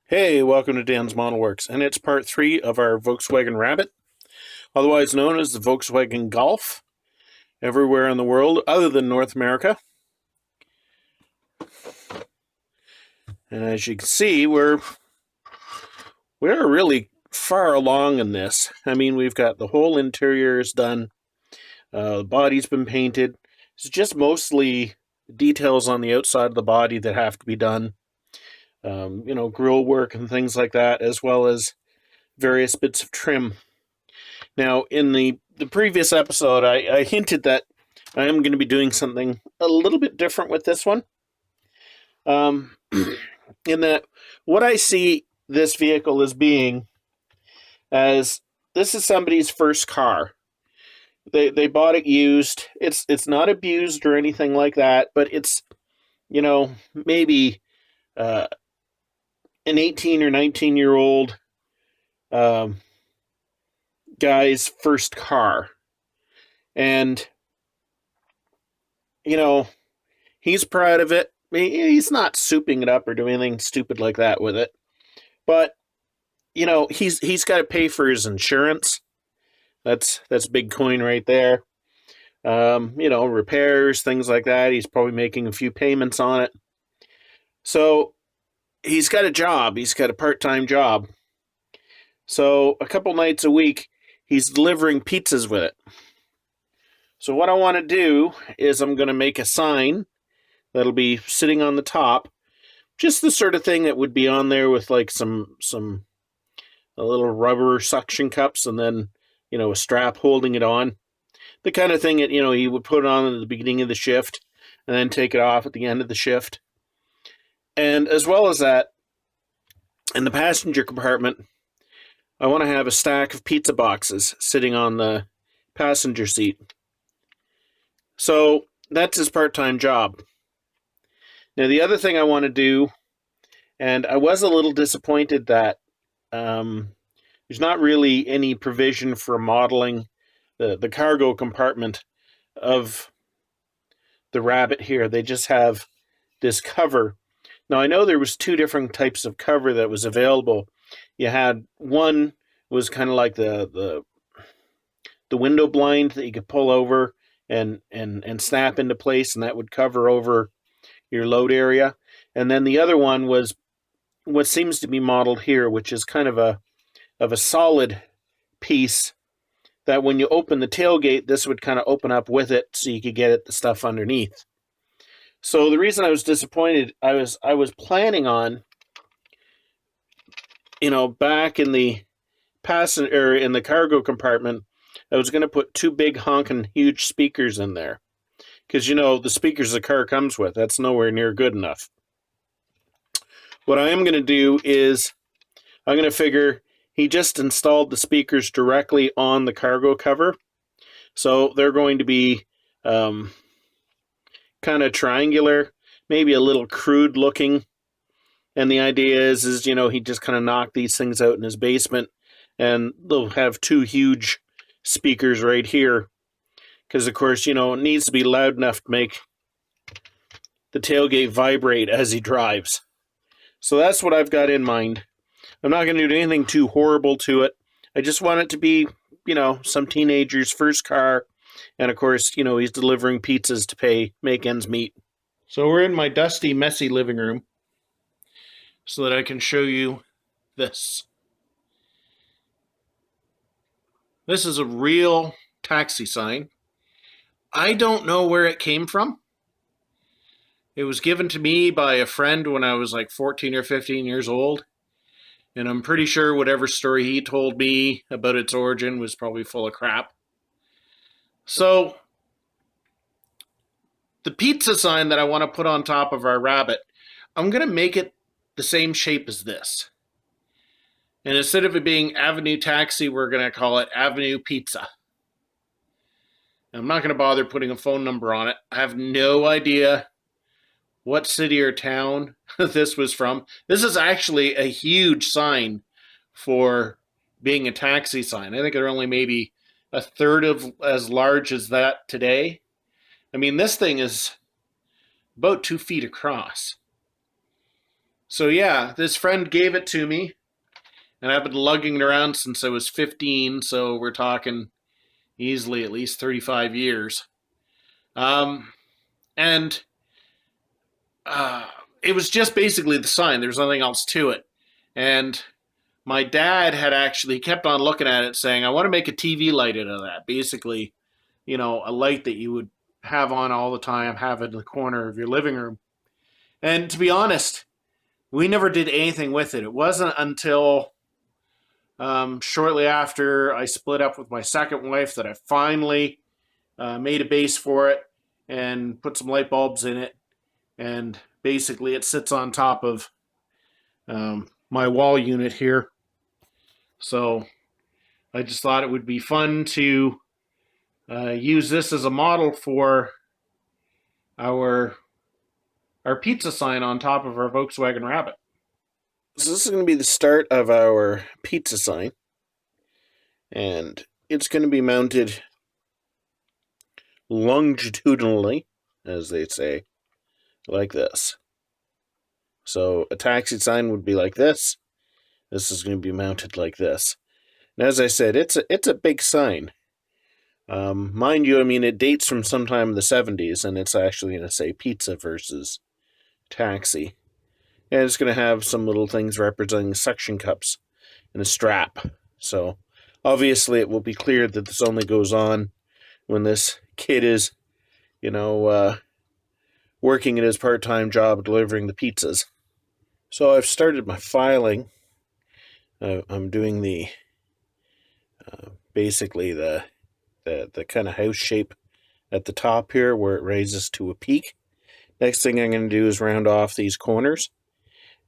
Hey, welcome to Dan's Model Works, and it's part 3 of our Volkswagen Rabbit, otherwise known as the Volkswagen Golf, everywhere in the world other than North America. And as you can see, we're really far along in this. I mean, we've got the whole interior is done, the body's been painted. It's just mostly details on the outside of the body that have to be done. Grill work and things like that, as well as various bits of trim. Now, in the previous episode, I hinted that I am going to be doing something a little bit different with this one. In that, what I see this vehicle as being, as this is somebody's first car. They bought it used. It's not abused or anything like that, but it's, maybe an 18 or 19-year-old guy's first car. And, he's proud of it. He's not souping it up or doing anything stupid like that with it. But, he's got to pay for his insurance. That's big coin right there. Repairs, things like that. He's probably making a few payments on it. So he's got a job. He's got a part-time job. So a couple nights a week, he's delivering pizzas with it. So what I want to do is I'm going to make a sign that'll be sitting on the top, just the sort of thing that would be on there with like some a little rubber suction cups and then, a strap holding it on. The kind of thing that, he would put on at the beginning of the shift and then take it off at the end of the shift. And as well as that, in the passenger compartment, I want to have a stack of pizza boxes sitting on the passenger seat. So that's his part-time job. Now, the other thing I want to do, and I was a little disappointed that there's not really any provision for modeling the cargo compartment of the Rabbit here. They just have this cover. Now, I know there was two different types of cover that was available. You had one was kind of like the window blind that you could pull over and snap into place, and that would cover over your load area. And then the other one was what seems to be modeled here, which is kind of a solid piece that when you open the tailgate, this would kind of open up with it so you could get at the stuff underneath. So the reason I was disappointed, I was planning on, back in the passenger in the cargo compartment, I was going to put two big honking huge speakers in there. Because, the speakers the car comes with, that's nowhere near good enough. What I am going to do is, I'm going to figure he just installed the speakers directly on the cargo cover. So they're going to be kind of triangular, maybe a little crude looking. And the idea is he just kind of knocked these things out in his basement. And they'll have two huge speakers right here. Because, of course, it needs to be loud enough to make the tailgate vibrate as he drives. So that's what I've got in mind. I'm not going to do anything too horrible to it. I just want it to be, some teenager's first car. And, of course, he's delivering pizzas to make ends meet. So we're in my dusty, messy living room so that I can show you this. This is a real taxi sign. I don't know where it came from. It was given to me by a friend when I was like 14 or 15 years old. And I'm pretty sure whatever story he told me about its origin was probably full of crap. So, the pizza sign that I want to put on top of our Rabbit, I'm going to make it the same shape as this. And instead of it being Avenue Taxi, we're going to call it Avenue Pizza. I'm not going to bother putting a phone number on it. I have no idea what city or town this was from. This is actually a huge sign for being a taxi sign. I think they're only maybe a third of as large as that today. I mean, this thing is about 2 feet across. So yeah, this friend gave it to me, and I've been lugging it around since I was 15. So we're talking easily at least 35 years. Um, and uh, it was just basically the sign. There's nothing else to it. And my dad had actually kept on looking at it, saying, "I want to make a TV light out of that." Basically, a light that you would have on all the time, have it in the corner of your living room. And to be honest, we never did anything with it. It wasn't until shortly after I split up with my second wife that I finally made a base for it and put some light bulbs in it. And basically, it sits on top of my wall unit here. So I just thought it would be fun to use this as a model for our pizza sign on top of our Volkswagen Rabbit. So this is going to be the start of our pizza sign, and it's going to be mounted longitudinally, as they say, like this. So a taxi sign would be like this. This is going to be mounted like this. And as I said, it's a big sign. Mind you, I mean, it dates from sometime in the 70s, and it's actually going to say pizza versus taxi. And it's going to have some little things representing suction cups and a strap. So obviously it will be clear that this only goes on when this kid is, working at his part-time job delivering the pizzas. So I've started my filing. I'm doing the basically the kind of house shape at the top here where it raises to a peak. Next thing I'm going to do is round off these corners,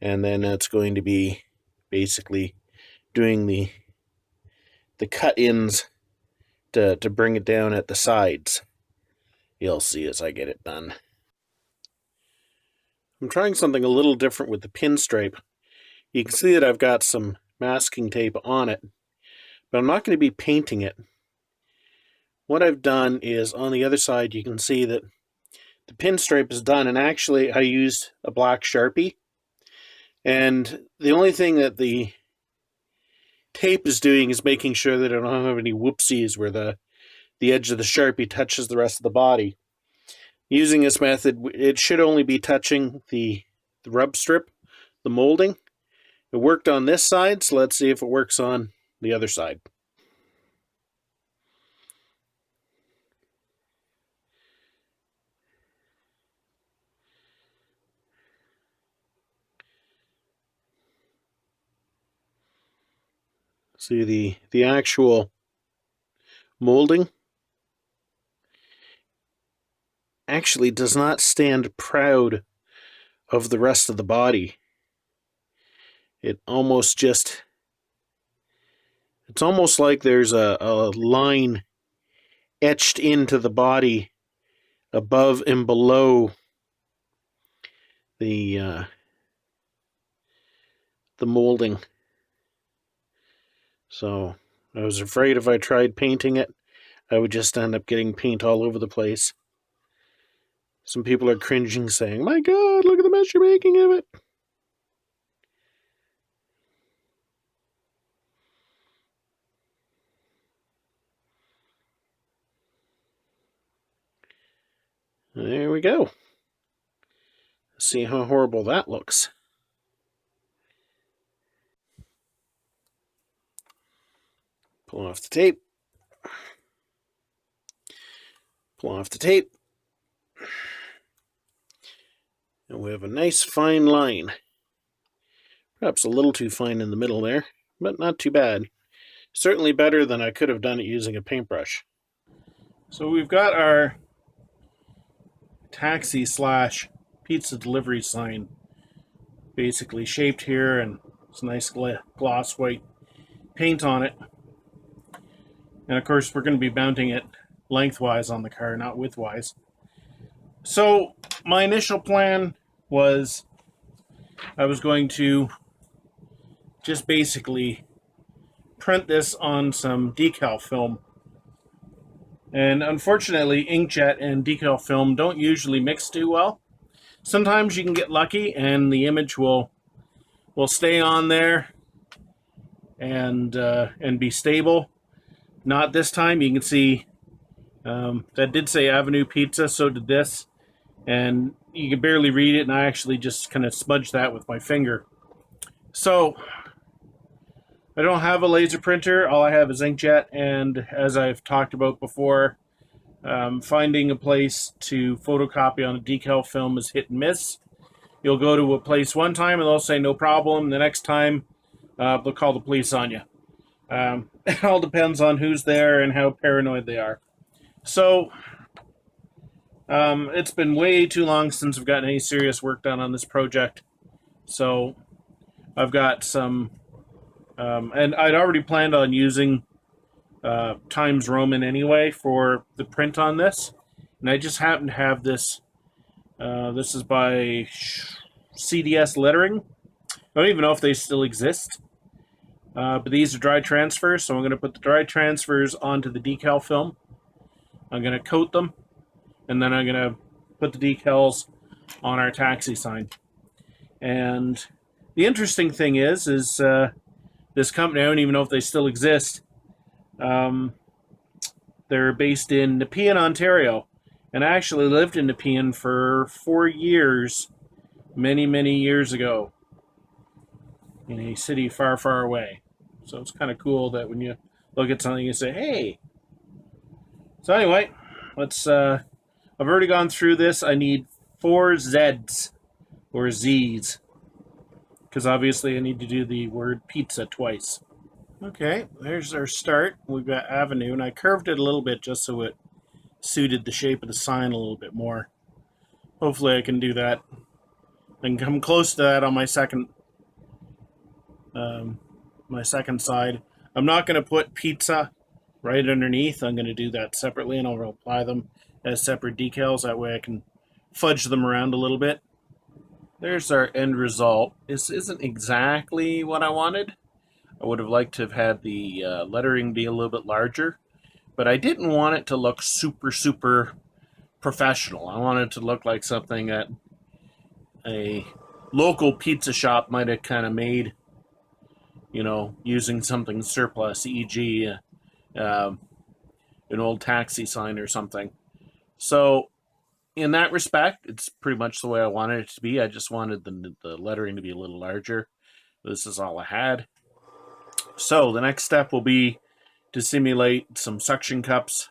and then it's going to be basically doing the cut-ins to bring it down at the sides. You'll see as I get it done. I'm trying something a little different with the pinstripe. You can see that I've got some masking tape on it, but I'm not going to be painting it. What I've done is on the other side you can see that the pinstripe is done, and actually I used a black Sharpie, and the only thing that the tape is doing is making sure that I don't have any whoopsies where the edge of the Sharpie touches the rest of the body. Using this method, it should only be touching the rub strip, the molding. It worked on this side, so let's see if it works on the other side. See the actual molding actually does not stand proud of the rest of the body. It almost just, it's almost like there's a line etched into the body above and below the molding. So I was afraid if I tried painting it, I would just end up getting paint all over the place. Some people are cringing, saying, "My God, look at the mess you're making of it." There we go. See how horrible that looks. Pull off the tape. Pull off the tape. And we have a nice fine line. Perhaps a little too fine in the middle there, but not too bad. Certainly better than I could have done it using a paintbrush. So we've got our taxi / pizza delivery sign basically shaped here, and it's nice gloss white paint on it. And of course we're going to be mounting it lengthwise on the car, not widthwise. So my initial plan was I was going to just basically print this on some decal film. And unfortunately, inkjet and decal film don't usually mix too well. Sometimes you can get lucky and the image will will stay on there and be stable. Not this time. You can see that did say Avenue Pizza, so did this. And you can barely read it, and I actually just kind of smudged that with my finger. So I don't have a laser printer. All I have is inkjet, and as I've talked about before, finding a place to photocopy on a decal film is hit and miss. You'll go to a place one time and they'll say no problem. The next time, they'll call the police on you. It all depends on who's there and how paranoid they are. So it's been way too long since I've gotten any serious work done on this project. So I've got some, and I'd already planned on using Times Roman anyway for the print on this. And I just happen to have this. This is by CDS Lettering. I don't even know if they still exist. But these are dry transfers, so I'm going to put the dry transfers onto the decal film. I'm going to coat them, and then I'm going to put the decals on our taxi sign. And the interesting thing is this company, I don't even know if they still exist. They're based in Nepean, Ontario, and I actually lived in Nepean for 4 years, many, many years ago, in a city far, far away. So it's kind of cool that when you look at something, you say, hey. So anyway, let's, I've already gone through this. I need 4 Zs, or Zs, because obviously I need to do the word pizza twice. Okay, there's our start. We've got Avenue, and I curved it a little bit just so it suited the shape of the sign a little bit more. Hopefully I can do that. I can come close to that on my second side. I'm not going to put pizza right underneath. I'm going to do that separately, and I'll apply them as separate decals. That way I can fudge them around a little bit. There's our end result. This isn't exactly what I wanted. I would have liked to have had the lettering be a little bit larger, but I didn't want it to look super, super professional. I wanted it to look like something that a local pizza shop might have kind of made, you know, using something surplus, e.g. An old taxi sign or something. So in that respect, it's pretty much the way I wanted it to be. I just wanted the lettering to be a little larger. This is all I had. So the next step will be to simulate some suction cups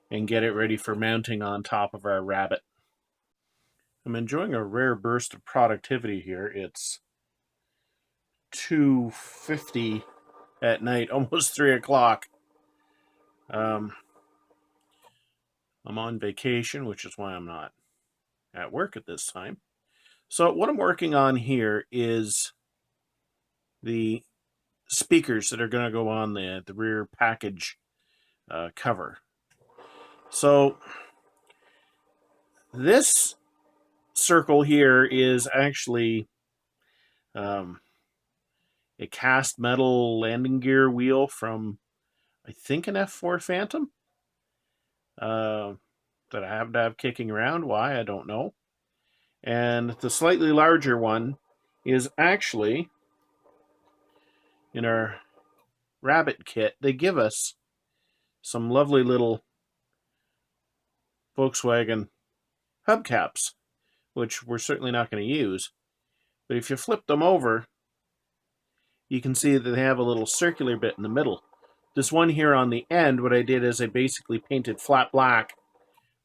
and get it ready for mounting on top of our rabbit. I'm enjoying a rare burst of productivity here. It's 2:50 at night, almost 3 o'clock. I'm on vacation, which is why I'm not at work at this time. So what I'm working on here is the speakers that are going to go on the rear package cover. So this circle here is actually a cast metal landing gear wheel from, I think, an F4 Phantom that I happen to have kicking around. Why, I don't know. And the slightly larger one is actually in our rabbit kit. They give us some lovely little Volkswagen hubcaps, which we're certainly not going to use. But if you flip them over, you can see that they have a little circular bit in the middle. This one here on the end, what I did is I basically painted flat black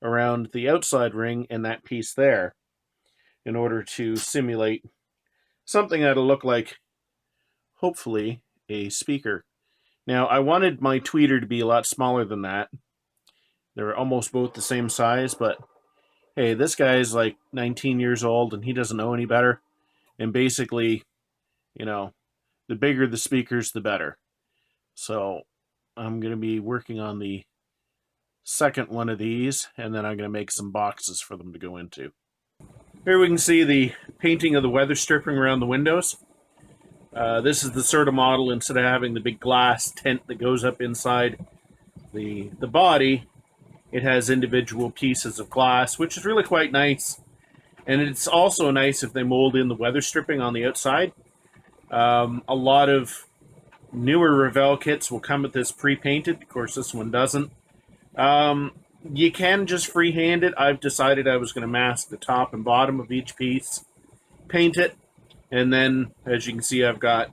around the outside ring and that piece there in order to simulate something that'll look like, hopefully, a speaker. Now, I wanted my tweeter to be a lot smaller than that. They're almost both the same size, but hey, this guy's like 19 years old and he doesn't know any better. And basically, you know, the bigger the speakers, the better. So I'm going to be working on the second one of these, and then I'm going to make some boxes for them to go into. Here we can see the painting of the weather stripping around the windows. This is the sort of model, instead of having the big glass tent that goes up inside the body, it has individual pieces of glass, which is really quite nice. And it's also nice if they mold in the weather stripping on the outside. A lot of newer Revell kits will come with this pre-painted. Of course, this one doesn't. Um, you can just freehand it. I've decided I was going to mask the top and bottom of each piece, paint it, and then, as you can see, I've got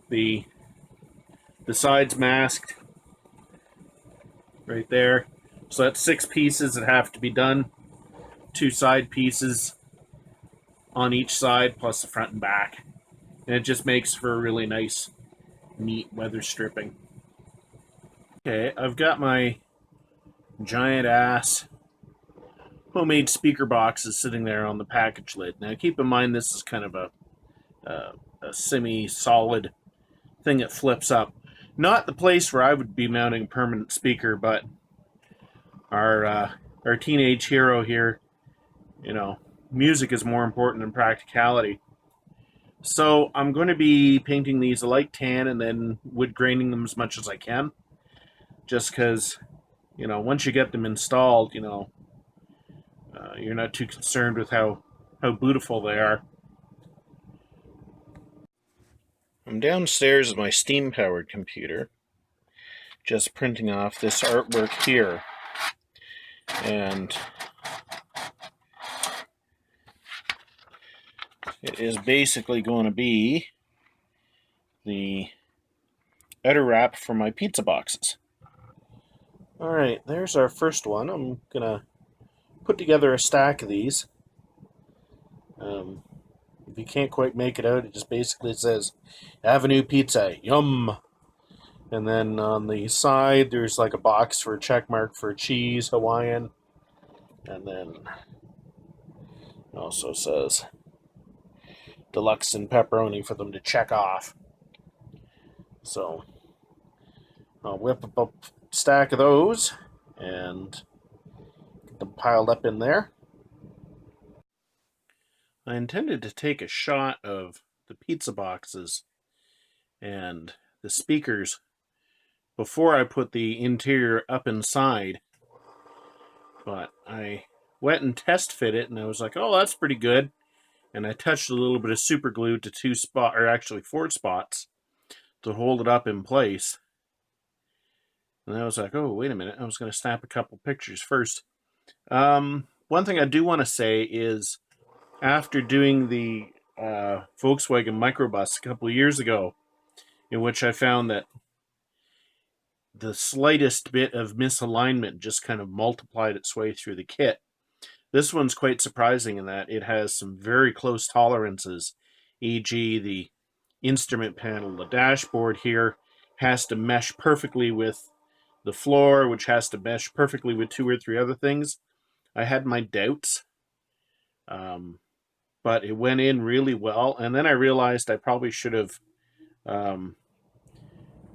the sides masked right there. So that's 6 pieces that have to be done. 2 side pieces on each side, plus the front and back. And it just makes for a really nice, neat weather stripping. Okay, I've got my giant ass homemade speaker boxes sitting there on the package lid. Now keep in mind this is kind of a semi-solid thing that flips up. Not the place where I would be mounting a permanent speaker, but our teenage hero here, you know, music is more important than practicality. So I'm going to be painting these a light tan and then wood graining them as much as I can. Just because, you know, once you get them installed, you know, you're not too concerned with how beautiful they are. I'm downstairs with my steam-powered computer, just printing off this artwork here. And it is basically going to be the outer wrap for my pizza boxes. Alright, there's our first one. I'm going to put together a stack of these. If you can't quite make it out, it just basically says Avenue Pizza, yum! And then on the side, there's like a box for a check mark for cheese, Hawaiian. And then it also says deluxe and pepperoni for them to check off. So I'll whip up a stack of those and get them piled up in there. I intended to take a shot of the pizza boxes and the speakers before I put the interior up inside, but I went and test fit it and I was like, oh, that's pretty good. And I touched a little bit of super glue to 4 spots to hold it up in place. And I was like, oh, wait a minute, I was going to snap a couple pictures first. One thing I do want to say is, after doing the Volkswagen microbus a couple of years ago, in which I found that the slightest bit of misalignment just kind of multiplied its way through the kit. This one's quite surprising in that it has some very close tolerances, e.g. the instrument panel, the dashboard here has to mesh perfectly with the floor, which has to mesh perfectly with 2 or 3 other things. I had my doubts, but it went in really well. And then I realized I probably should have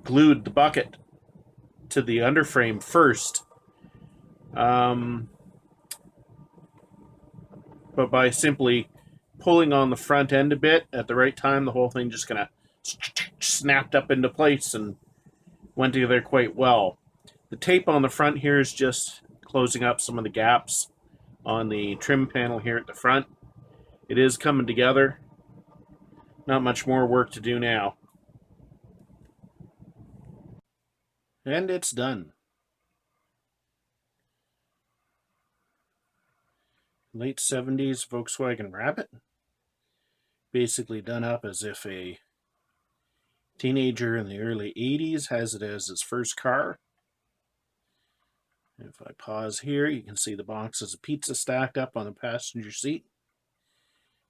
glued the bucket to the underframe first. But by simply pulling on the front end a bit at the right time, the whole thing just kind of snapped up into place and went together quite well. The tape on the front here is just closing up some of the gaps on the trim panel here at the front. It is coming together. Not much more work to do now. And it's done. Late 70s Volkswagen Rabbit. Basically done up as if a teenager in the early 80s has it as his first car. If I pause here, you can see the boxes of pizza stacked up on the passenger seat.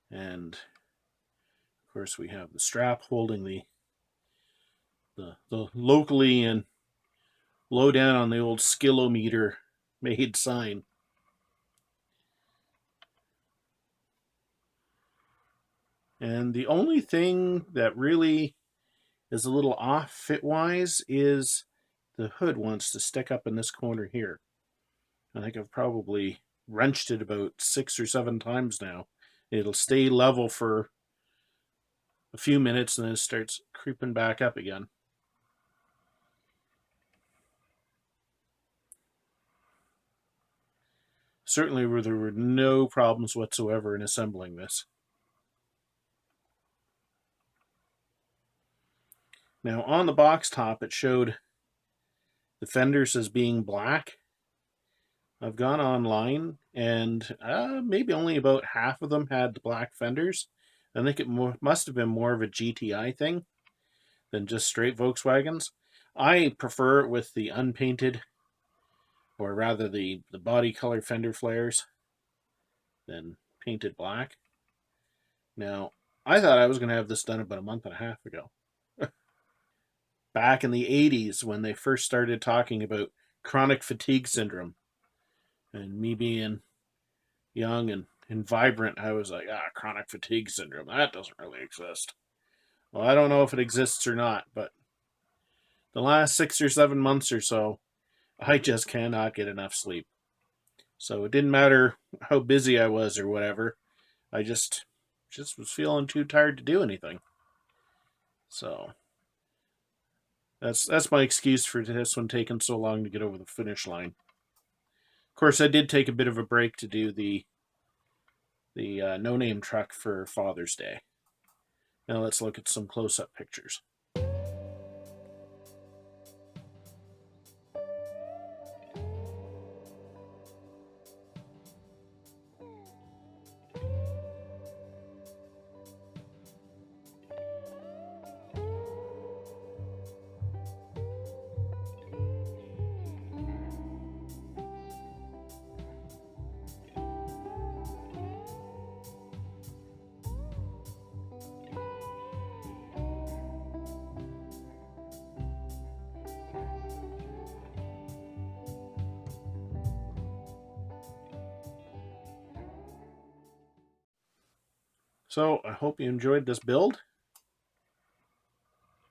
And of course we have the strap holding the locally and low down on the old skillometer made sign. And the only thing that really is a little off fit-wise is the hood wants to stick up in this corner here. I think I've probably wrenched it about 6 or 7 times now. It'll stay level for a few minutes and then it starts creeping back up again. Certainly there were no problems whatsoever in assembling this. Now on the box top it showed the fenders as being black. I've gone online and maybe only about half of them had black fenders. I think it must have been more of a GTI thing than just straight Volkswagens. I prefer it with the unpainted, or rather the body color fender flares than painted black. Now, I thought I was going to have this done about a month and a half ago. Back in the 80s when they first started talking about chronic fatigue syndrome. And me being young and vibrant, I was like, chronic fatigue syndrome, that doesn't really exist. Well, I don't know if it exists or not, but the last 6 or 7 months or so, I just cannot get enough sleep. So it didn't matter how busy I was or whatever. I just was feeling too tired to do anything. So that's my excuse for this one taking so long to get over the finish line. Of course, I did take a bit of a break to do the no-name truck for Father's Day. Now let's look at some close-up pictures. So I hope you enjoyed this build.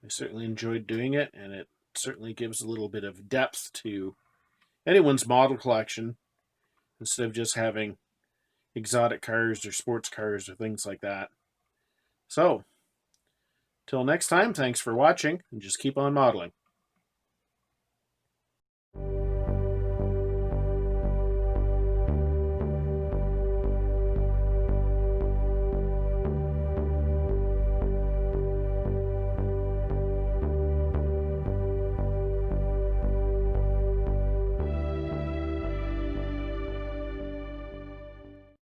I certainly enjoyed doing it, and it certainly gives a little bit of depth to anyone's model collection instead of just having exotic cars or sports cars or things like that. So, till next time, thanks for watching, and just keep on modeling.